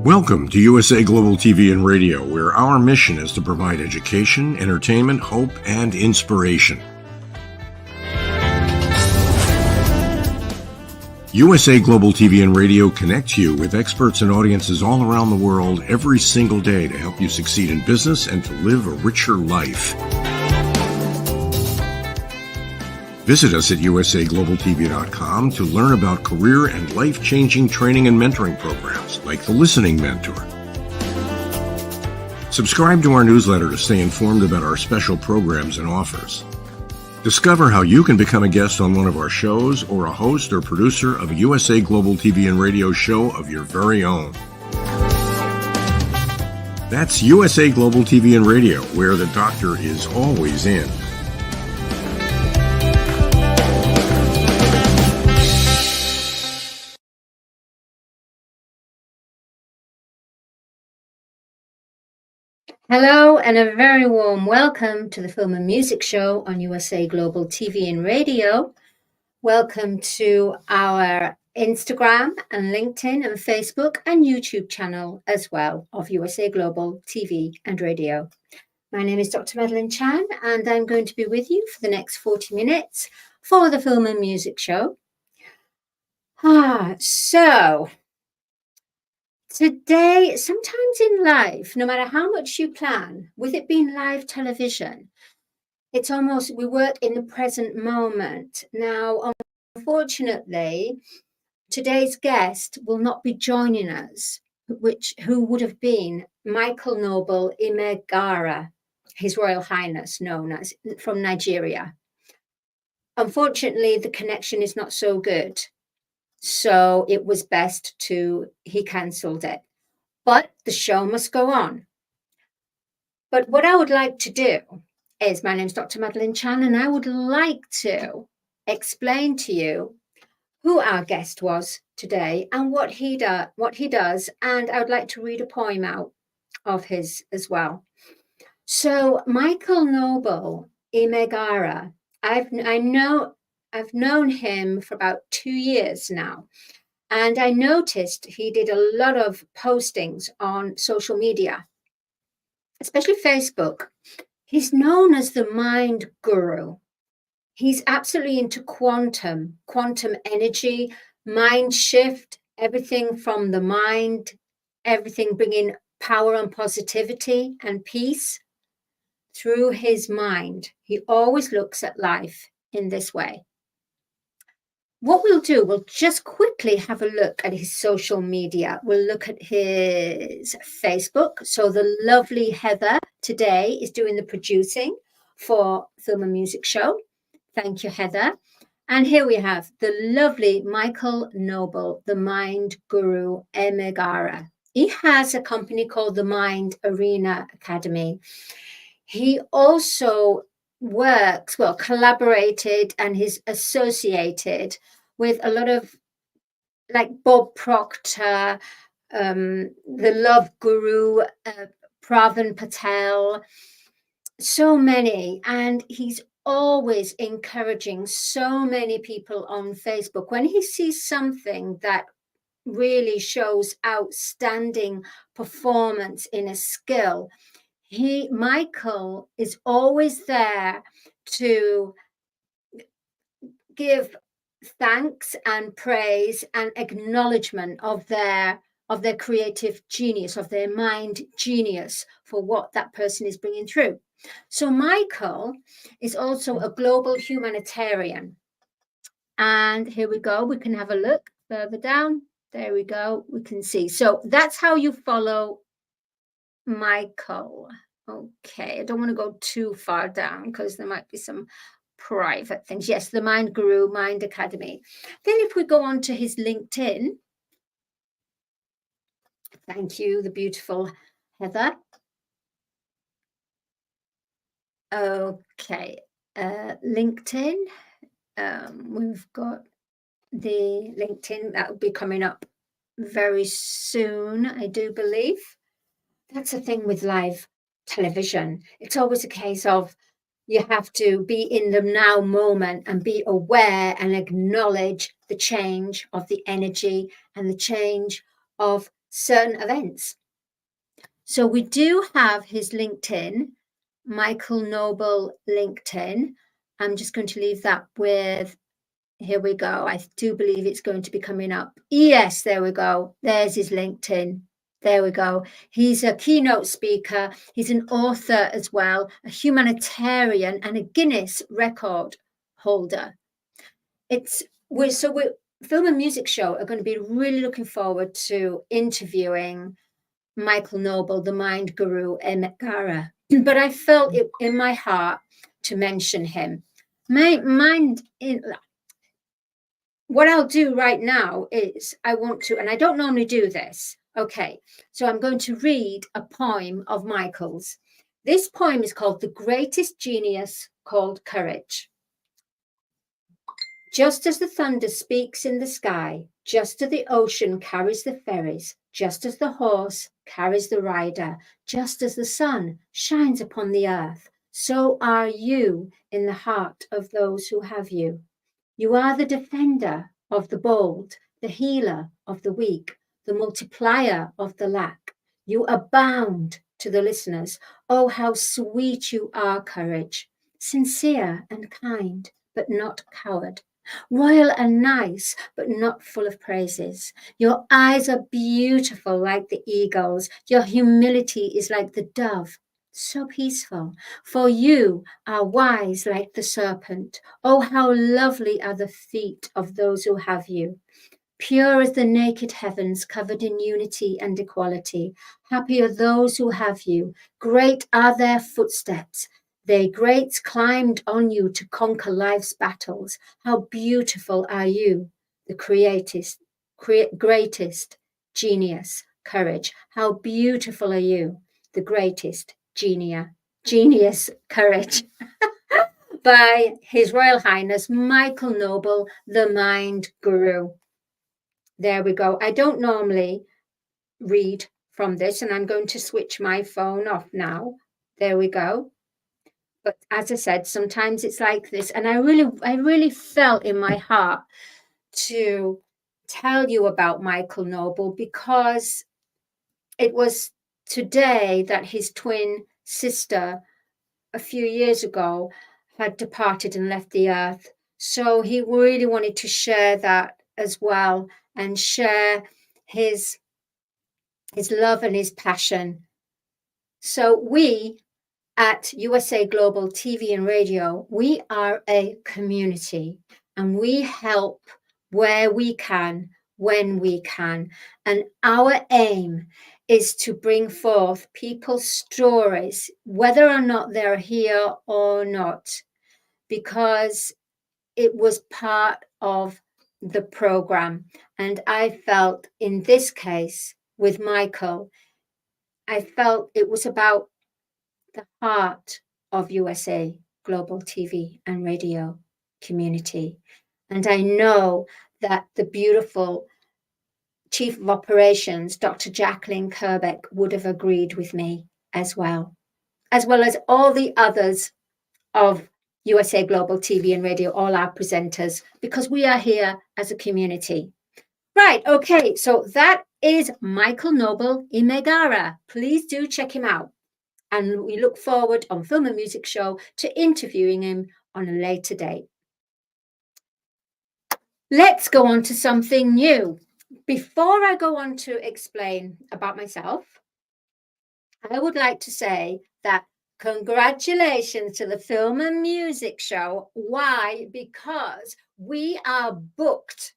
Welcome to USA Global TV and Radio, where our mission is to provide education, entertainment, hope, and inspiration. USA Global TV and Radio connects you with experts and audiences all around the world every single day to help you succeed in business and to live a richer life. Visit us at usaglobaltv.com to learn about career and life-changing training and mentoring programs like the Listening Mentor. Subscribe to our newsletter to stay informed about our special programs and offers. Discover how you can become a guest on one of our shows or a host or producer of a USA Global TV and Radio show of your very own. That's USA Global TV and Radio, where the doctor is always in. Hello and a very warm welcome to the Film and Music Show on USA Global TV and Radio. Welcome to our Instagram and LinkedIn and Facebook and YouTube channel as well of USA Global TV and Radio. My name is Dr. Chan and I'm going to be with you for the next 40 minutes for the Film and Music Show. Today, sometimes in life, no matter how much you plan, with it being live television, it's almost, we work in the present moment. Now, unfortunately, today's guest will not be joining us, who would have been Michael Noble Emeghara, His Royal Highness, known as, from Nigeria. Unfortunately, the connection is not so good. So it was best he cancelled it. But the show must go on. But what I would like to do is, my name is Dr. Chan, and I would like to explain to you who our guest was today and what he does. And I would like to read a poem out of his as well. So Michael Noble Emeghara, I've known him for about 2 years now, and I noticed he did a lot of postings on social media, especially Facebook. He's known as the mind guru. He's absolutely into quantum energy, mind shift, everything from the mind, everything bringing power and positivity and peace through his mind. He always looks at life in this way. What we'll do, we'll just quickly have a look at his social media. We'll look at his Facebook. So the lovely Heather today is doing the producing for Film and Music Show. Thank you, Heather. And here we have the lovely Michael Noble, the Mind Guru Emeghara. He has a company called the Mind Arena Academy. He also collaborated and is associated with a lot of, like Bob Proctor, the Love Guru, Pravin Patel, so many. And he's always encouraging so many people on Facebook. When he sees something that really shows outstanding performance in a skill, Michael is always there to give thanks and praise and acknowledgement of their creative genius, of their mind genius for what that person is bringing through. So Michael is also a global humanitarian. And here we go. We can have a look further down. There we go. We can see. So that's how you follow Michael. Okay, I don't want to go too far down because there might be some private things. Yes, the Mind Guru, Mind Academy. Then if we go on to his LinkedIn, thank you, the beautiful Heather. Okay, LinkedIn, we've got the LinkedIn that will be coming up very soon, I do believe. That's the thing with live television. It's always a case of you have to be in the now moment and be aware and acknowledge the change of the energy and the change of certain events. So we do have his LinkedIn, Michael Noble LinkedIn. I'm just going to leave that with, here we go. I do believe it's going to be coming up. Yes, there we go. There's his LinkedIn. There we go. He's a keynote speaker. He's an author as well, a humanitarian and a Guinness record holder. We're Film and Music Show are going to be really looking forward to interviewing Michael Noble, the mind guru, Emeghara. But I felt it in my heart to mention him. What I'll do right now is I want to, and I don't normally do this. Okay, so I'm going to read a poem of Michael's. This poem is called The Greatest Genius Called Courage. Just as the thunder speaks in the sky, just as the ocean carries the ferries, just as the horse carries the rider, just as the sun shines upon the earth, so are you in the heart of those who have you. You are the defender of the bold, the healer of the weak, the multiplier of the lack. You abound to the listeners. Oh, how sweet you are, courage, sincere and kind, but not coward. Royal and nice, but not full of praises. Your eyes are beautiful like the eagles. Your humility is like the dove, so peaceful. For you are wise like the serpent. Oh, how lovely are the feet of those who have you. Pure as the naked heavens, covered in unity and equality. Happy are those who have you. Great are their footsteps. They greats climbed on you to conquer life's battles. How beautiful are you, the greatest genius, courage. How beautiful are you, the greatest genius, courage. By His Royal Highness Michael Noble, the Mind Guru. There we go. I don't normally read from this, and I'm going to switch my phone off now. There we go. But as I said, sometimes it's like this, and I really felt in my heart to tell you about Michael Noble, because it was today that his twin sister a few years ago had departed and left the earth. So he really wanted to share that as well, and share his love and his passion. So we at USA Global TV and Radio, we are a community, and we help where we can, when we can. And our aim is to bring forth people's stories, whether or not they're here or not, because it was part of the program. And I felt in this case with Michael, I felt it was about the heart of USA Global TV and Radio community. And I know that the beautiful Chief of Operations, Dr. Jacqueline Kerbeck, would have agreed with me as well as all the others of USA Global TV and Radio, all our presenters, because we are here as a community. Right, okay, so that is Michael Noble Emeghara. Please do check him out. And we look forward on Film and Music Show to interviewing him on a later date. Let's go on to something new. Before I go on to explain about myself, I would like to say that congratulations to the Film and Music Show. Why? Because we are booked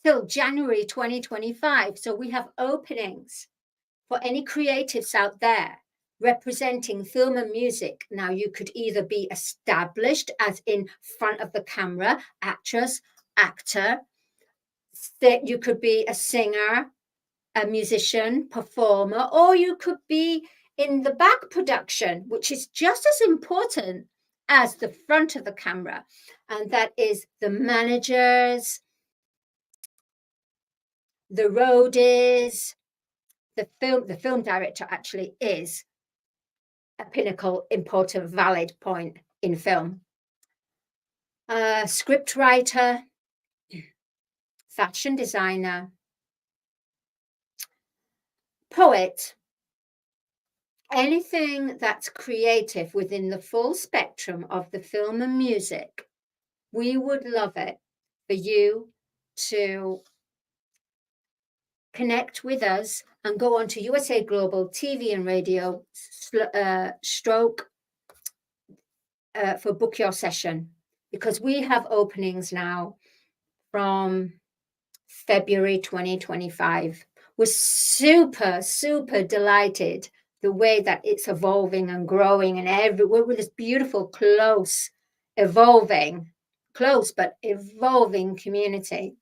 till January 2025. So we have openings for any creatives out there representing film and music. Now, you could either be established as in front of the camera, actress, actor, you could be a singer, a musician, performer, or you could be in the back production, which is just as important as the front of the camera. And that is the managers, the roadies, the film director actually is a pinnacle, important, valid point in film. Script writer, fashion designer, poet, anything that's creative within the full spectrum of the film and music, we would love it for you to connect with us and go on to USA Global TV and Radio stroke for book your session, because we have openings now from February 2025. We're super, super delighted the way that it's evolving and growing, and we're with this beautiful, close, evolving, close but evolving community.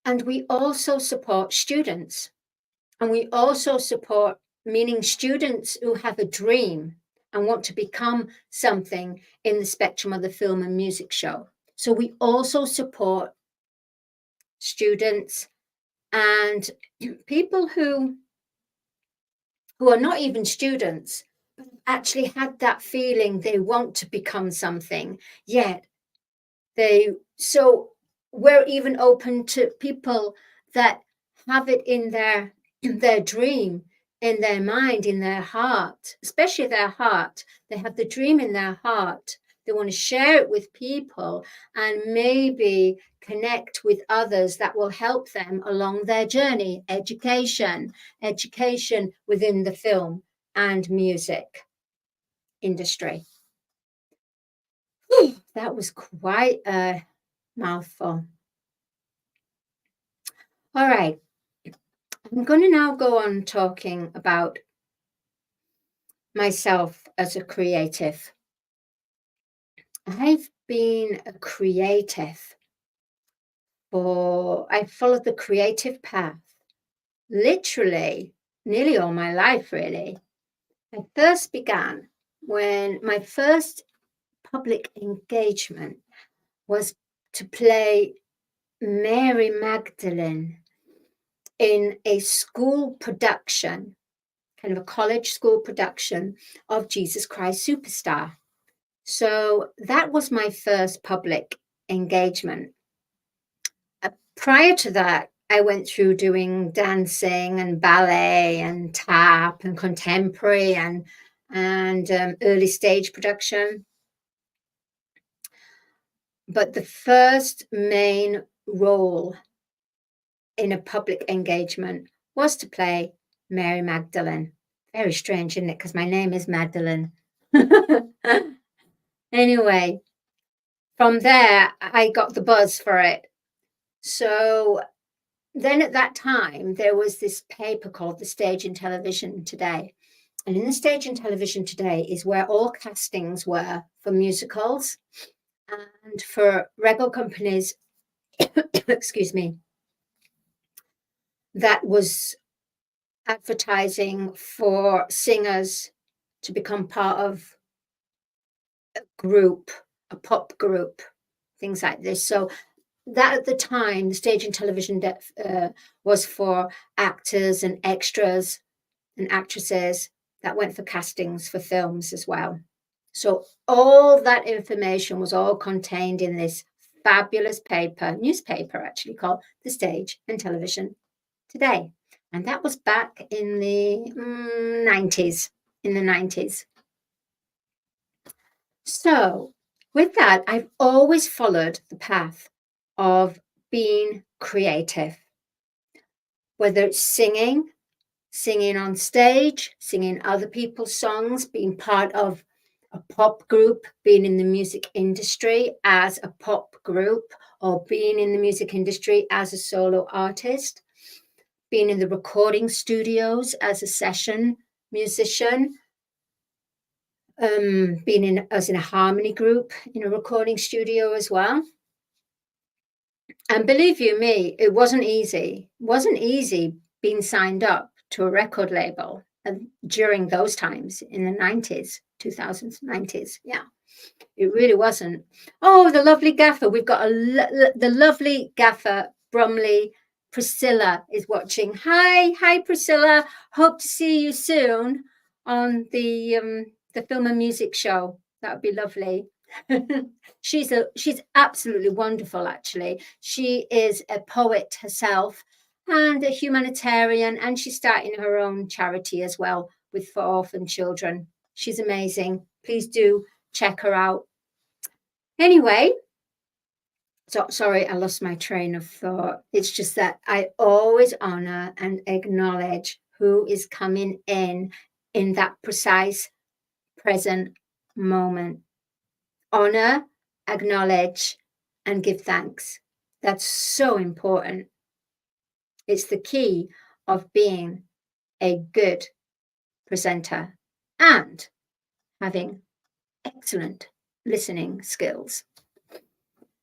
And we also support students, and we also support, meaning students who have a dream and want to become something in the spectrum of the film and music show. So we also support students and people who are not even students, but actually had that feeling they want to become something, yet so we're even open to people that have it in their dream, in their mind, in their heart, especially their heart. They have the dream in their heart. They want to share it with people and maybe connect with others that will help them along their journey. Education within the film and music industry. That was quite a mouthful. All right. I'm going to now go on talking about myself as a creative. I've been a creative I followed the creative path literally nearly all my life, really. I first began when my first public engagement was to play Mary Magdalene in a school production, kind of a college school production of Jesus Christ Superstar. So that was my first public engagement. Prior to that, I went through doing dancing and ballet and tap and contemporary and early stage production. But the first main role in a public engagement was to play Mary Magdalene. Very strange, isn't it? Because my name is Madeleine. Anyway, from there, I got the buzz for it. So then at that time, there was this paper called The Stage and Television Today. And in The Stage and Television Today is where all castings were for musicals and for record companies, excuse me, that was advertising for singers to become part of a group, a pop group, things like this. So that at the time, the Stage and Television was for actors and extras and actresses that went for castings for films as well. So all that information was all contained in this fabulous newspaper actually, called The Stage and Television Today. And that was back in the 90s, So with that, I've always followed the path of being creative, whether it's singing on stage, singing other people's songs, being part of a pop group, being in the music industry as a pop group, or being in the music industry as a solo artist, being in the recording studios as a session musician, being as in a harmony group in a recording studio as well. And believe you me, it wasn't easy. It wasn't easy being signed up to a record label during those times in the 90s, 2000s, 90s. Yeah, it really wasn't. Oh, the lovely gaffer. We've got the lovely gaffer, Brumley. Priscilla is watching. Hi, Priscilla. Hope to see you soon on the film and music show. That would be lovely. She's absolutely wonderful, actually. She is a poet herself and a humanitarian, and she's starting her own charity as well for orphan children. She's amazing. Please do check her out. Anyway, so sorry, I lost my train of thought. It's just that I always honor and acknowledge who is coming in that precise present moment. Honor, acknowledge, and give thanks. That's so important. It's the key of being a good presenter and having excellent listening skills.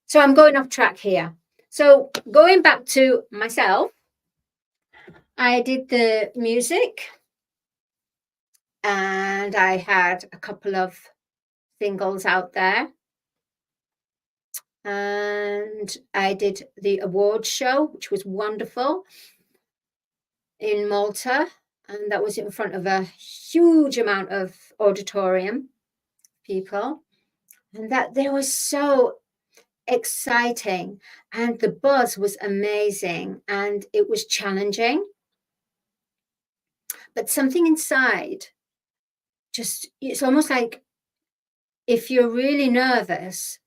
So I'm going off track here. So going back to myself, I did the music and I had a couple of singles out there. And I did the awards show, which was wonderful, in Malta. And that was in front of a huge amount of auditorium people. And that they were so exciting. And the buzz was amazing. And it was challenging. But something inside, it's almost like if you're really nervous,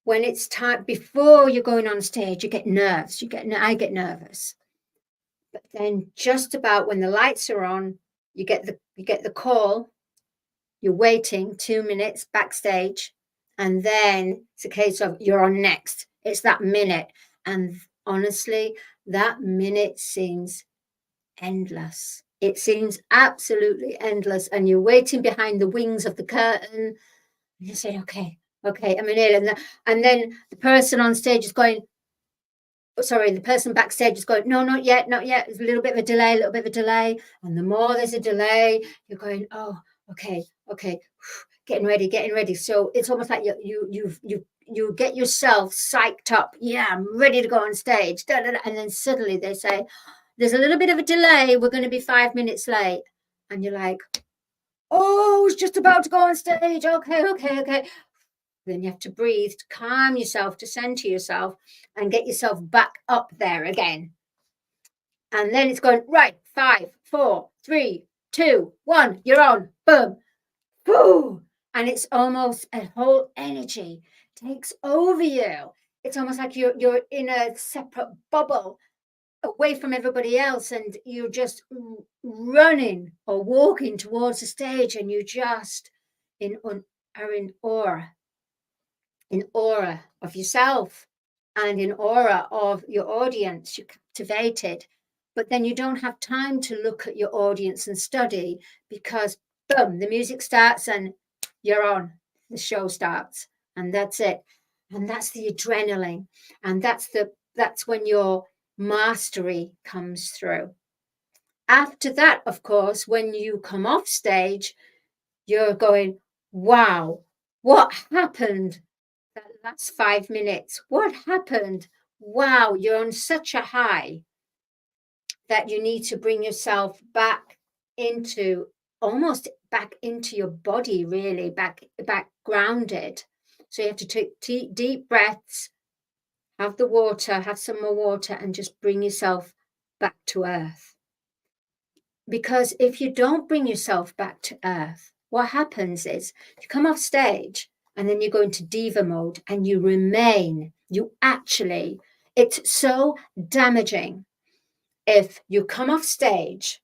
when it's time before you're going on stage, you get nerves. I get nervous. But then just about when the lights are on, you get the call, you're waiting 2 minutes backstage, and then it's a case of you're on next. It's that minute. And honestly, that minute seems endless. It seems absolutely endless. And you're waiting behind the wings of the curtain. And you say, okay, I'm in it. And then the person on stage is going, the person backstage is going, no, not yet. There's a little bit of a delay. And the more there's a delay, you're going, oh, okay, getting ready. So it's almost like you get yourself psyched up. Yeah, I'm ready to go on stage. And then suddenly they say, there's a little bit of a delay. We're going to be 5 minutes late. And you're like, oh, I was just about to go on stage. Okay. Then you have to breathe, to calm yourself, to center yourself and get yourself back up there again. And then it's going, right, 5, 4, 3, 2, 1, you're on, boom, boom. And it's almost a whole energy takes over you. It's almost like you're in a separate bubble away from everybody else, and you're just running or walking towards the stage, and you just are in awe of yourself and in awe of your audience. You're captivated, but then you don't have time to look at your audience and study, because boom, the music starts and you're on, the show starts, and that's it. And that's the adrenaline, and that's when your mastery comes through. After that, of course, when you come off stage, you're going, wow, what happened that last 5 minutes? What happened? Wow, you're on such a high that you need to bring yourself back into your body, really, back grounded. So you have to take deep breaths, have some more water, and just bring yourself back to earth. Because if you don't bring yourself back to earth, what happens is you come off stage and then you go into diva mode and you remain. It's so damaging if you come off stage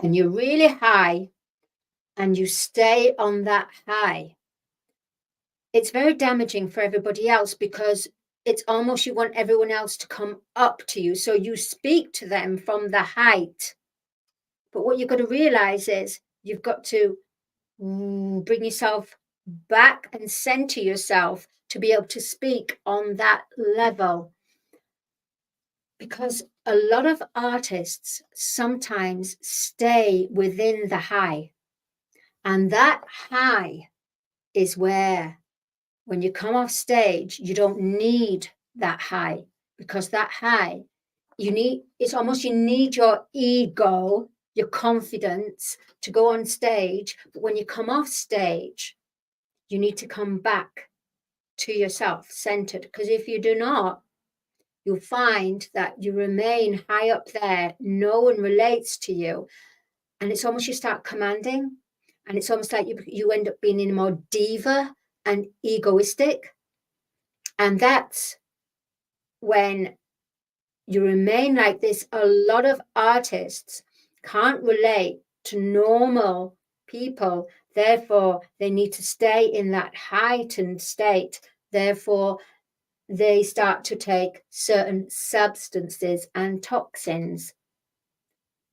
and you're really high and you stay on that high. It's very damaging for everybody else, because it's almost you want everyone else to come up to you. So you speak to them from the height. But what you've got to realize is you've got to bring yourself back and center yourself to be able to speak on that level. Because a lot of artists sometimes stay within the high. And that high is where, when you come off stage, you don't need that high, because that high, you need your ego, your confidence to go on stage. But when you come off stage, you need to come back to yourself centered, because if you do not, you'll find that you remain high up there, no one relates to you, and it's almost you start commanding, and it's almost like you end up being in more diva and egoistic. And that's when you remain like this. A lot of artists can't relate to normal people, therefore they need to stay in that heightened state, therefore they start to take certain substances and toxins,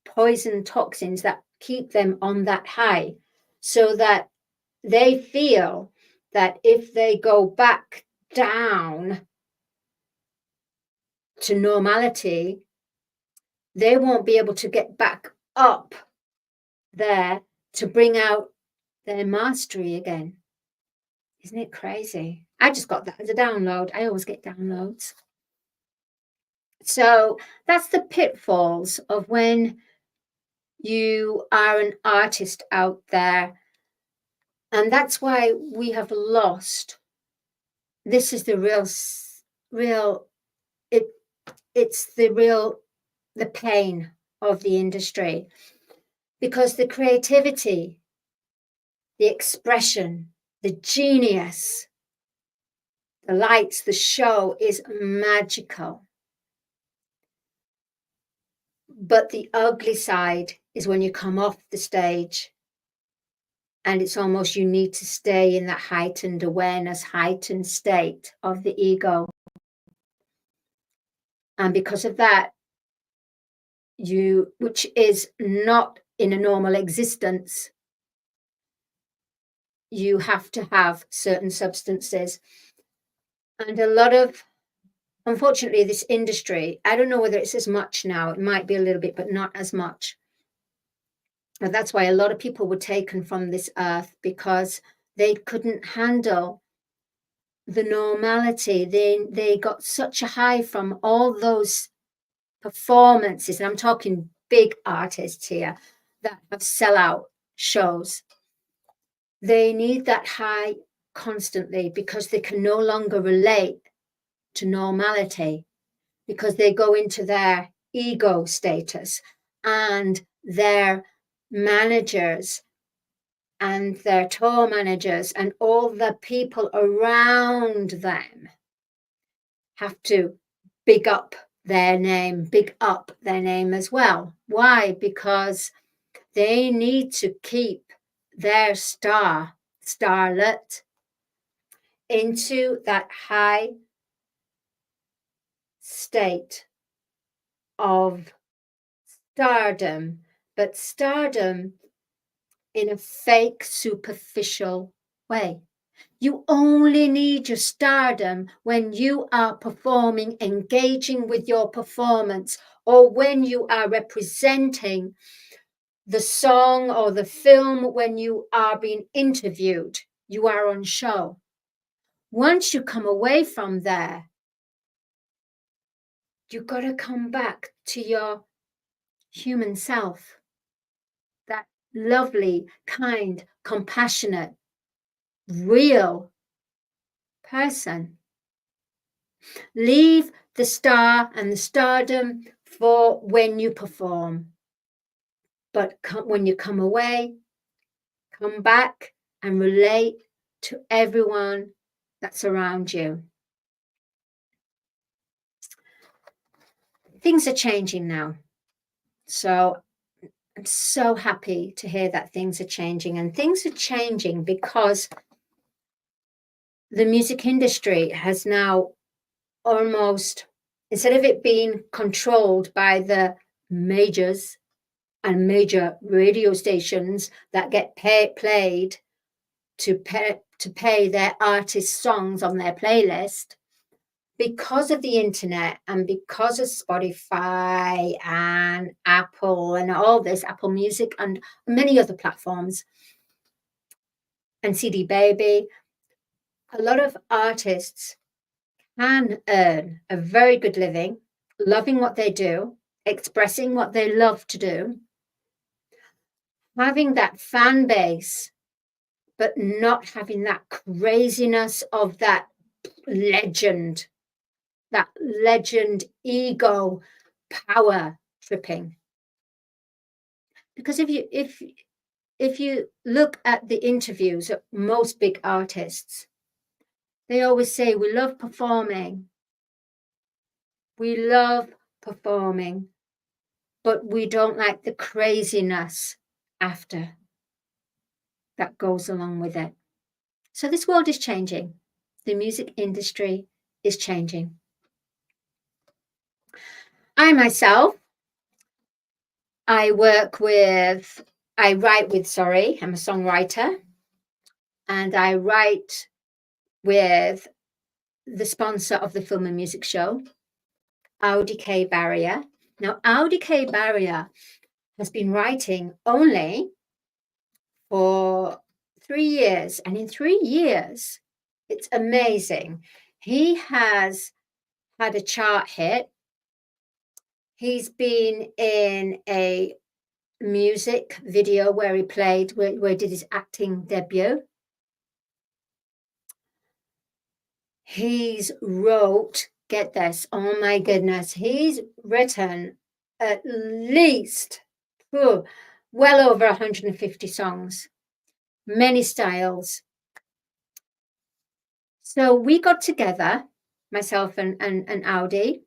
poison toxins that keep them on that high, so that they feel that if they go back down to normality, they won't be able to get back up there to bring out their mastery again. Isn't it crazy? I just got that as a download. I always get downloads. So that's the pitfalls of when you are an artist out there. And that's why we have lost. This is the it's the pain of the industry, because the creativity, the expression, the genius, the lights, the show is magical. But the ugly side is when you come off the stage, and it's almost you need to stay in that heightened awareness, heightened state of the ego. And because of that, which is not in a normal existence, you have to have certain substances. And a lot of, unfortunately, this industry, I don't know whether it's as much now, it might be a little bit, but not as much. And that's why a lot of people were taken from this earth, because they couldn't handle the normality. They got such a high from all those performances, and I'm talking big artists here that have sellout shows. They need that high constantly because they can no longer relate to normality, because they go into their ego status, and their managers and their tour managers and all the people around them have to big up their name as well. Why? Because they need to keep their starlet into that high state of stardom, but stardom in a fake, superficial way. You only need your stardom when you are performing, engaging with your performance, or when you are representing the song or the film, when you are being interviewed, you are on show. Once you come away from there, you've got to come back to your human self, that lovely, kind, compassionate, real person. Leave the star and the stardom for when you perform. But when you come away, come back and relate to everyone that's around you. Things are changing now. So I'm so happy to hear that things are changing. And things are changing because the music industry has now almost, instead of it being controlled by the majors and major radio stations that get played to pay their artists' songs on their playlist, because of the internet and because of Spotify and Apple and all this, Apple Music and many other platforms, and CD Baby, a lot of artists can earn a very good living, loving what they do, expressing what they love to do, having that fan base but not having that craziness of that legend ego power tripping. Because if you look at the interviews of most big artists, they always say, we love performing, but we don't like the craziness after that goes along with it. So this world is changing. The music industry is changing. I myself, I write with, I'm a songwriter, and I write with the sponsor of the film and music show, Audi K. Barrier. Now, Audi K. Barrier has been writing only for 3 years, and in 3 years, it's amazing. He has had a chart hit. He's been in a music video where he played, where he did his acting debut. He's wrote, get this, oh my goodness, he's written at least well over 150 songs, many styles. So we got together, myself and Audi,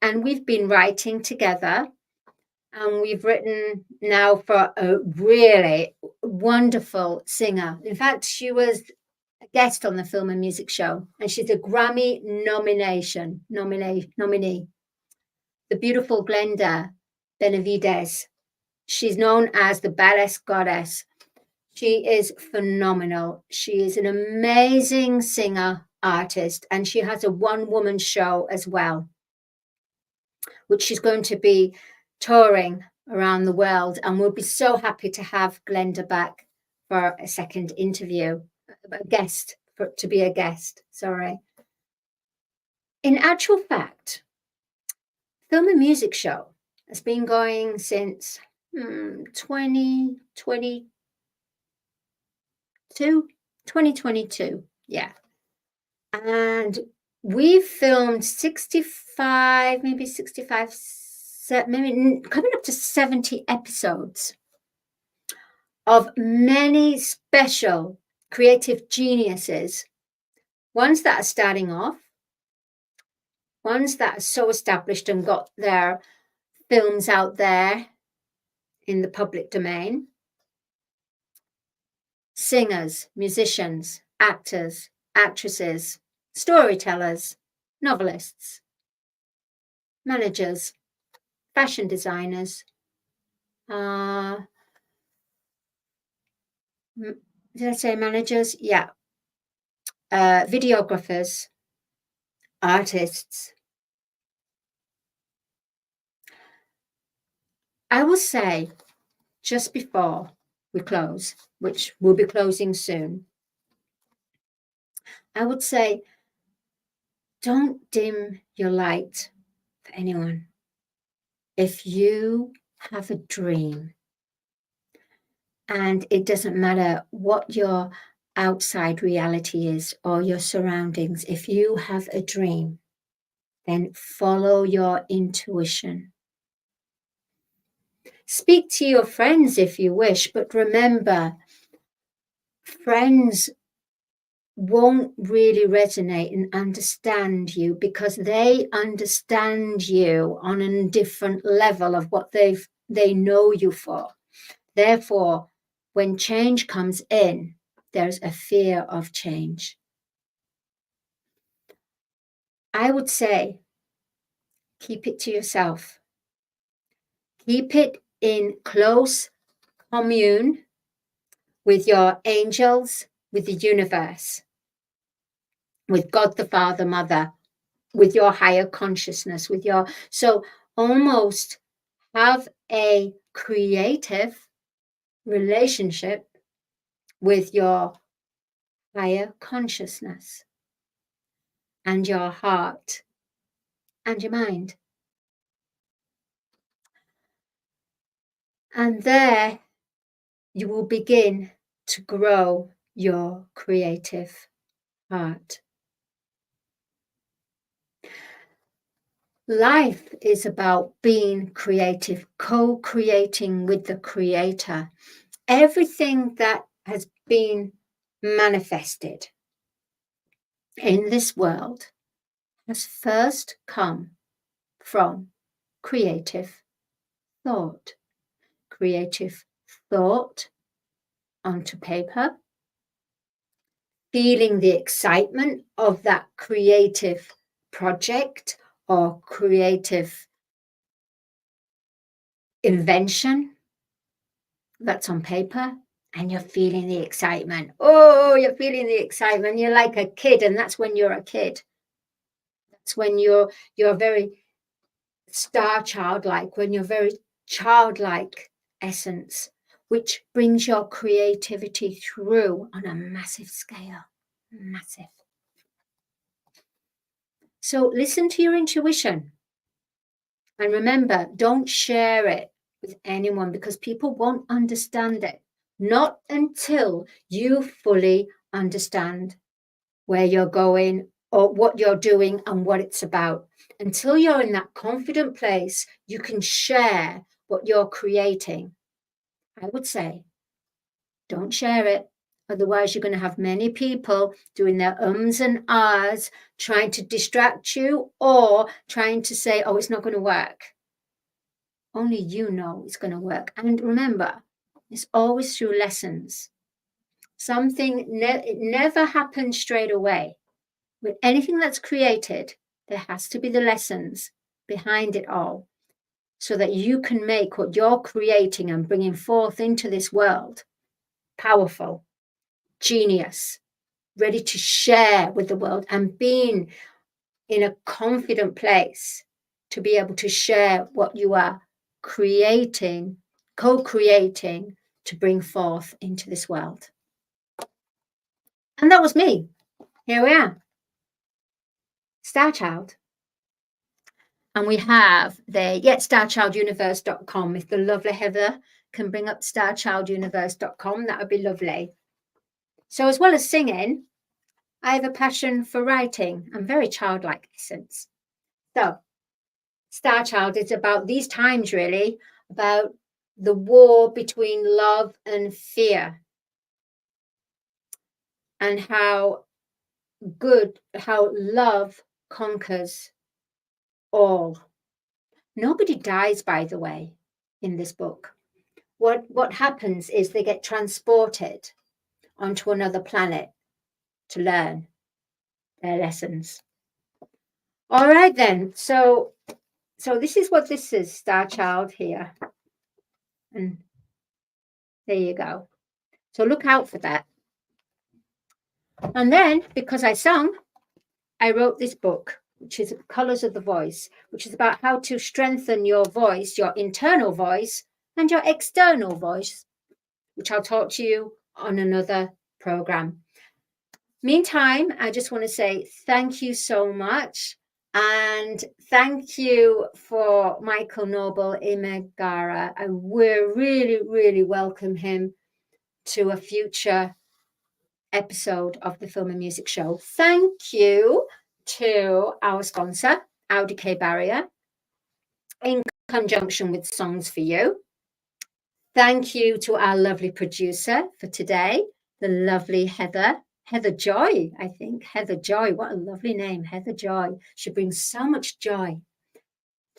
and we've been writing together. And we've written now for a really wonderful singer. In fact, she was a guest on the film and music show, and she's a Grammy nominee. The beautiful Glenda Benavides. She's known as the Badass Goddess. She is phenomenal. She is an amazing singer, artist, and she has a one-woman show as well, which she's going to be touring around the world, and we'll be so happy to have Glenda back for a second interview, to be a guest, sorry. In actual fact, Film and Music Show has been going since 2022, yeah. And we've filmed 65, maybe coming up to 70 episodes of many special creative geniuses, ones that are starting off, ones that are so established and got their films out there in the public domain, singers, musicians, actors, actresses, storytellers, novelists, managers, fashion designers, did I say managers? Yeah. Videographers, artists. I will say, just before we close, which we'll be closing soon, I would say, don't dim your light for anyone. If you have a dream, and it doesn't matter what your outside reality is or your surroundings, if you have a dream, then follow your intuition. Speak to your friends if you wish, but remember, friends won't really resonate and understand you because they understand you on a different level of what they know you for. Therefore, when change comes in, there's a fear of change. I would say, keep it to yourself. Keep it in close commune with your angels, with the universe, with God the Father, Mother, with your higher consciousness, so almost have a creative relationship with your higher consciousness and your heart and your mind. And there you will begin to grow your creative heart. Life is about being creative, co-creating with the Creator. Everything that has been manifested in this world has first come from creative thought. Creative thought onto paper, feeling the excitement of that creative project or creative invention that's on paper, and you're feeling the excitement. Oh, you're feeling the excitement. You're like a kid, and that's when you're a kid. That's when you're very star childlike, when you're very childlike essence, which brings your creativity through on a massive scale. Massive. So listen to your intuition. And remember, don't share it with anyone because people won't understand it. Not until you fully understand where you're going or what you're doing and what it's about. Until you're in that confident place, you can share what you're creating. I would say, don't share it. Otherwise, you're going to have many people doing their ums and ahs, trying to distract you or trying to say, oh, it's not going to work. Only you know it's going to work. And remember, it's always through lessons. Something it never happens straight away. With anything that's created, there has to be the lessons behind it all so that you can make what you're creating and bringing forth into this world powerful, genius, ready to share with the world, and being in a confident place to be able to share what you are creating, co-creating to bring forth into this world. And that was me. Here we are. Star Child. And we have the starchilduniverse.com. If the lovely Heather can bring up starchilduniverse.com, that would be lovely. So as well as singing, I have a passion for writing and very childlike essence. So Star Child is about these times, really, about the war between love and fear, and how love conquers all. Nobody dies, by the way, in this book. What happens is they get transported onto another planet to learn their lessons. All right, then. So this is what this is, Star Child here. And there you go. So look out for that. And then, because I sung, I wrote this book, which is Colors of the Voice, which is about how to strengthen your voice, your internal voice, and your external voice, which I'll talk to you on another program. Meantime, I just want to say thank you so much. And thank you for Michael Noble Emeghara. I will really, really welcome him to a future episode of the Film and Music Show. Thank you to our sponsor, Audi K Barrier, in conjunction with Songs for You. Thank you to our lovely producer for today, the lovely Heather Joy, I think. Heather Joy, what a lovely name, Heather Joy. She brings so much joy.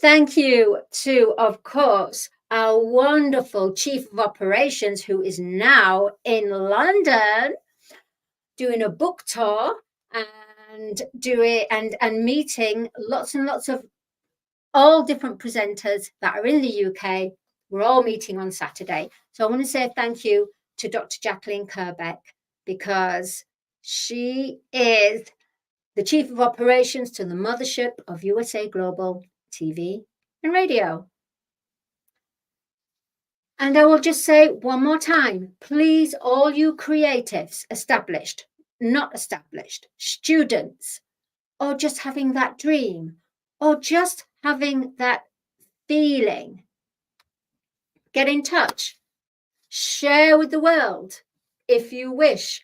Thank you to, of course, our wonderful Chief of Operations, who is now in London doing a book tour and meeting lots and lots of all different presenters that are in the UK. We're all meeting on Saturday. So I want to say thank you to Dr. Jacqueline Kerbeck, because she is the Chief of Operations to the mothership of USA Global TV and Radio. And I will just say one more time, please, all you creatives, established, not established, students, or just having that dream, or just having that feeling, get in touch, share with the world if you wish,